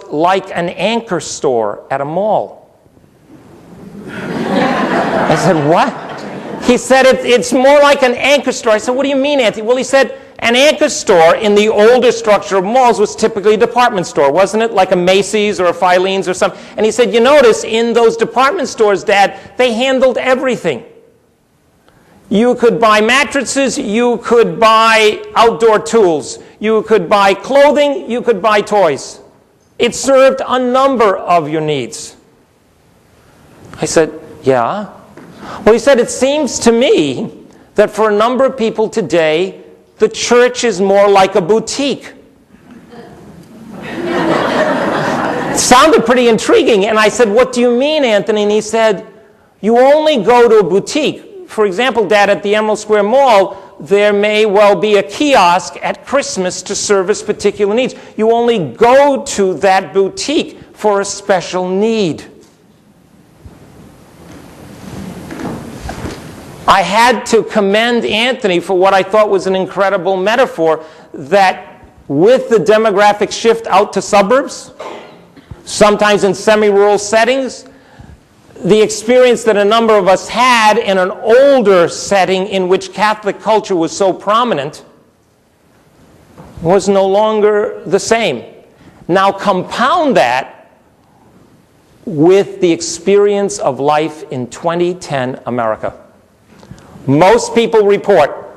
like an anchor store at a mall. I said, what? He said, it's more like an anchor store. I said, what do you mean, Anthony? Well, he said, an anchor store in the older structure of malls was typically a department store, wasn't it? Like a Macy's or a Filene's or something. And he said, you notice in those department stores, Dad, they handled everything. You could buy mattresses, you could buy outdoor tools, you could buy clothing, you could buy toys. It served a number of your needs. I said, yeah. Well, he said, it seems to me that for a number of people today, the church is more like a boutique. It sounded pretty intriguing. And I said, what do you mean, Anthony? And he said, you only go to a boutique. For example, Dad, at the Emerald Square Mall, there may well be a kiosk at Christmas to service particular needs. You only go to that boutique for a special need. I had to commend Anthony for what I thought was an incredible metaphor, that with the demographic shift out to suburbs, sometimes in semi-rural settings, the experience that a number of us had in an older setting in which Catholic culture was so prominent was no longer the same. Now compound that with the experience of life in 2010 America. Most people report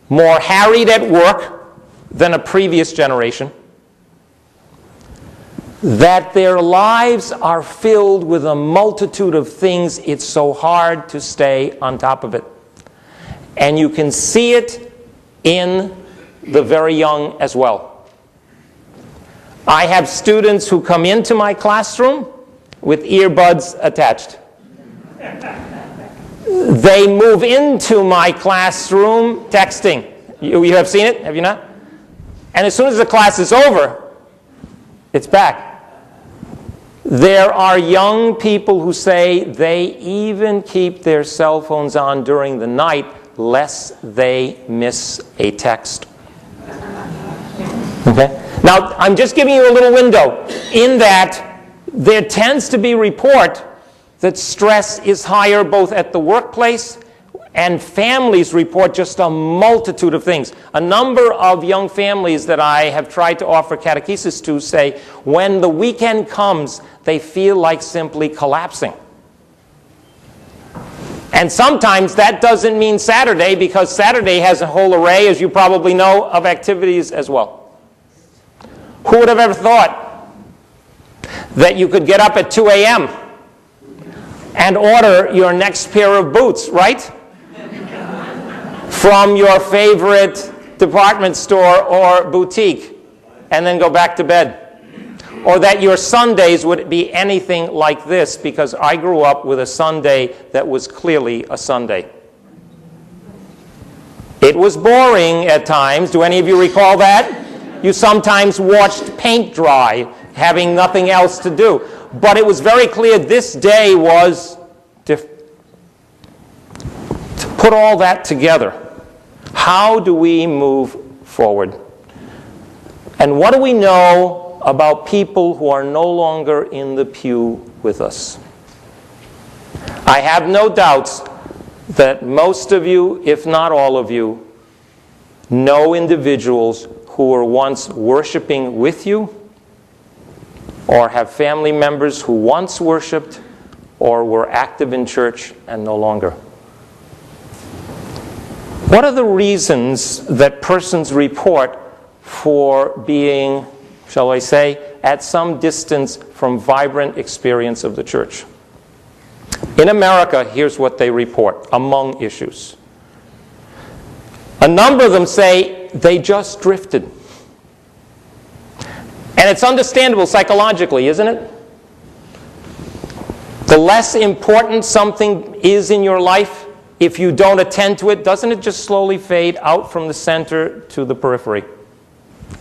more harried at work than a previous generation, that their lives are filled with a multitude of things. It's so hard to stay on top of it. And you can see it in the very young as well. I have students who come into my classroom with earbuds attached. They move into my classroom texting. You have seen it, have you not? And as soon as the class is over, it's back. There are young people who say they even keep their cell phones on during the night lest they miss a text. Okay? Now, I'm just giving you a little window in that there tends to be report that stress is higher both at the workplace, and families report just a multitude of things. A number of young families that I have tried to offer catechesis to say when the weekend comes, they feel like simply collapsing. And sometimes that doesn't mean Saturday, because Saturday has a whole array, as you probably know, of activities as well. Who would have ever thought that you could get up at 2 a.m. and order your next pair of boots, right? From your favorite department store or boutique, and then go back to bed. Or that your Sundays would be anything like this, because I grew up with a Sunday that was clearly a Sunday. It was boring at times. Do any of you recall that? You sometimes watched paint dry, having nothing else to do. But it was very clear this day was different. To put all that together, how do we move forward? And what do we know about people who are no longer in the pew with us? I have no doubts that most of you, if not all of you, know individuals who were once worshiping with you, or have family members who once worshiped or were active in church and no longer. What are the reasons that persons report for being, shall I say, at some distance from vibrant experience of the church? In America, here's what they report among issues. A number of them say they just drifted. And it's understandable psychologically, isn't it? The less important something is in your life, if you don't attend to it, doesn't it just slowly fade out from the center to the periphery?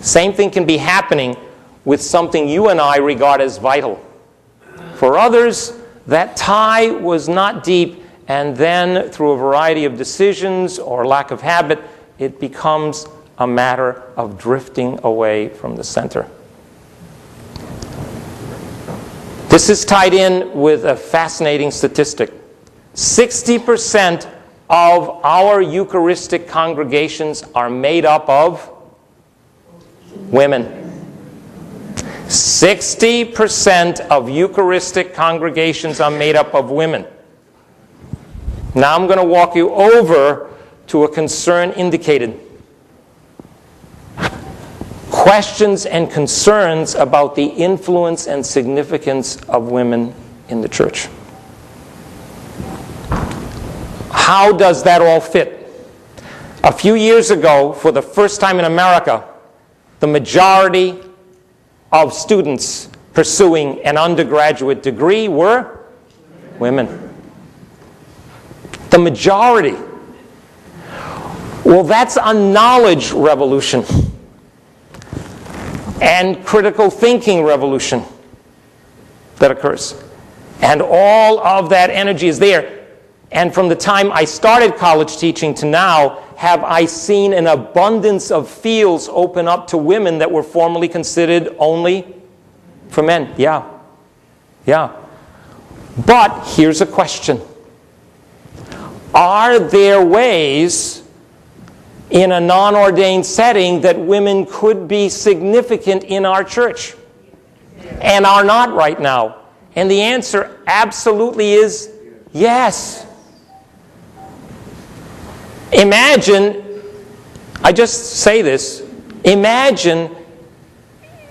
Same thing can be happening with something you and I regard as vital. For others, that tie was not deep, and then through a variety of decisions or lack of habit, it becomes a matter of drifting away from the center. This is tied in with a fascinating statistic. 60% of our Eucharistic congregations are made up of women. 60% of Eucharistic congregations are made up of women. Now I'm going to walk you over to a concern indicated. Questions and concerns about the influence and significance of women in the church. How does that all fit? A few years ago, for the first time in America, the majority of students pursuing an undergraduate degree were women. The majority. Well, that's a knowledge revolution and critical thinking revolution that occurs. And all of that energy is there. And from the time I started college teaching to now, have I seen an abundance of fields open up to women that were formerly considered only for men. Yeah. But here's a question. Are there ways in a non-ordained setting that women could be significant in our church and are not right now? And the answer absolutely is yes. Imagine, I just say this, imagine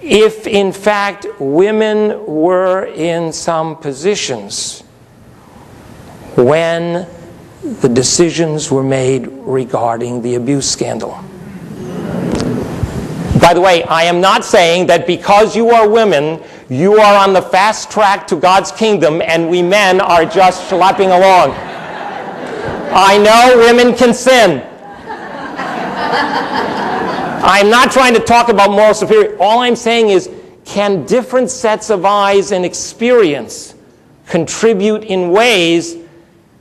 if in fact women were in some positions when the decisions were made regarding the abuse scandal. By the way, I am not saying that because you are women, you are on the fast track to God's kingdom and we men are just schlepping along. I know women can sin. I'm not trying to talk about moral superiority. All I'm saying is, can different sets of eyes and experience contribute in ways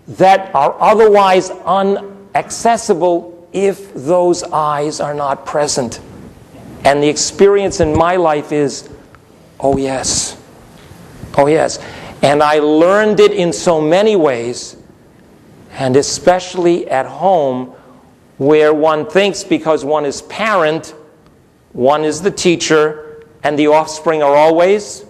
that are otherwise inaccessible if those eyes are not present? And the experience in my life is, oh yes. And I learned it in so many ways, and especially at home, where one thinks because one is parent, one is the teacher, and the offspring are always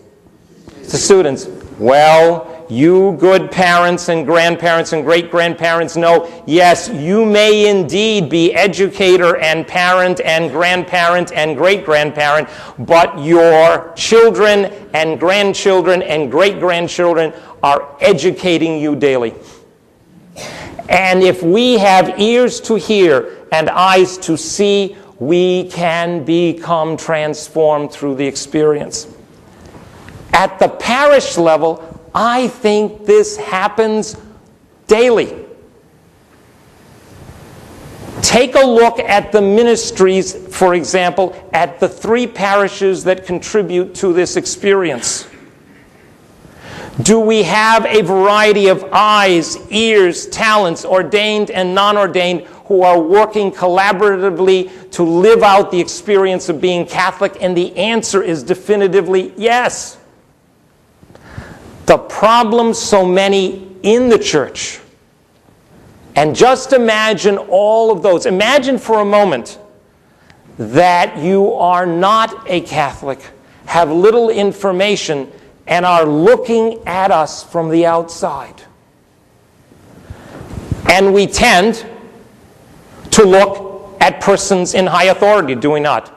the students. Well, you good parents and grandparents and great-grandparents know, yes, you may indeed be educator and parent and grandparent and great-grandparent, but your children and grandchildren and great-grandchildren are educating you daily. And if we have ears to hear and eyes to see, we can become transformed through the experience. At the parish level, I think this happens daily. Take a look at the ministries, for example, at the 3 parishes that contribute to this experience. Do we have a variety of eyes, ears, talents, ordained and non-ordained, who are working collaboratively to live out the experience of being Catholic? And the answer is definitively yes. The problem so many in the church, and just imagine all of those. Imagine for a moment that you are not a Catholic, have little information, and are looking at us from the outside. And we tend to look at persons in high authority, do we not?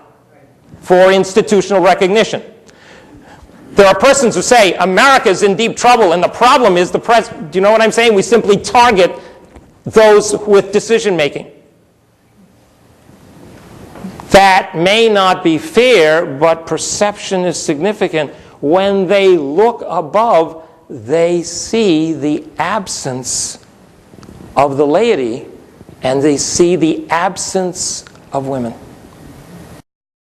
For institutional recognition. There are persons who say, America is in deep trouble, and the problem is the press. Do you know what I'm saying? We simply target those with decision-making. That may not be fair, but perception is significant. When they look above, they see the absence of the laity, and they see the absence of women.